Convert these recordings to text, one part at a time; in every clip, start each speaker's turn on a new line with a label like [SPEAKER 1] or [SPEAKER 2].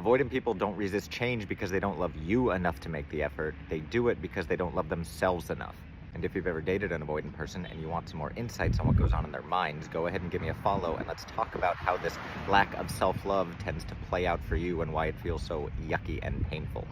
[SPEAKER 1] Avoidant people don't resist change because they don't love you enough to make the effort. They do it because they don't love themselves enough. And if you've ever dated an avoidant person and you want some more insights on what goes on in their minds, go ahead and give me a follow and let's talk about how this lack of self-love tends to play out for you and why it feels so yucky and painful.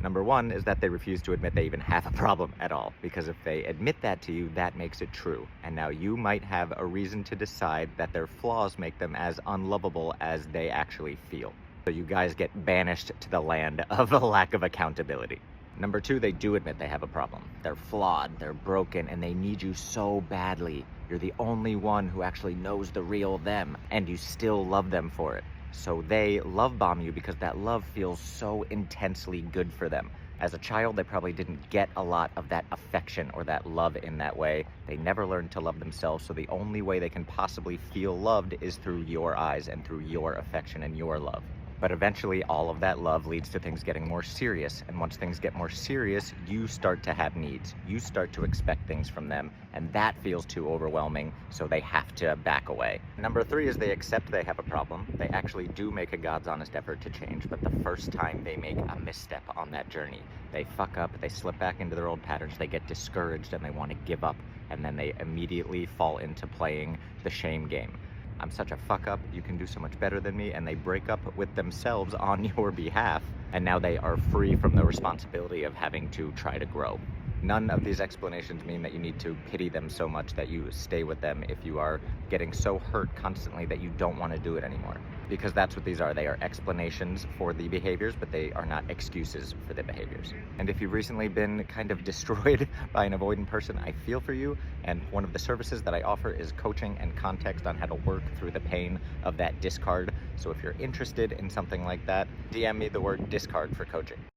[SPEAKER 1] Number one is that they refuse to admit they even have a problem at all, because if they admit that to you, that makes it true. And now you might have a reason to decide that their flaws make them as unlovable as they actually feel. So you guys get banished to the land of a lack of accountability. Number two, they do admit they have a problem. They're flawed, they're broken, and they need you so badly. You're the only one who actually knows the real them, and you still love them for it. So they love bomb you because that love feels so intensely good for them. As a child, they probably didn't get a lot of that affection or that love in that way. They never learned to love themselves, so the only way they can possibly feel loved is through your eyes and through your affection and your love. But eventually, all of that love leads to things getting more serious. And once things get more serious, you start to have needs. You start to expect things from them, and that feels too overwhelming, so they have to back away. Number three is they accept they have a problem. They actually do make a God's honest effort to change, but the first time they make a misstep on that journey, they fuck up, they slip back into their old patterns, they get discouraged, and they want to give up, and then they immediately fall into playing the shame game. I'm such a fuck up, you can do so much better than me, and they break up with themselves on your behalf, and now they are free from the responsibility of having to try to grow. None of these explanations mean that you need to pity them so much that you stay with them if you are getting so hurt constantly that you don't want to do it anymore. Because that's what these are. They are explanations for the behaviors, but they are not excuses for the behaviors. And if you've recently been kind of destroyed by an avoidant person, I feel for you. And one of the services that I offer is coaching and context on how to work through the pain of that discard. So if you're interested in something like that, DM me the word discard for coaching.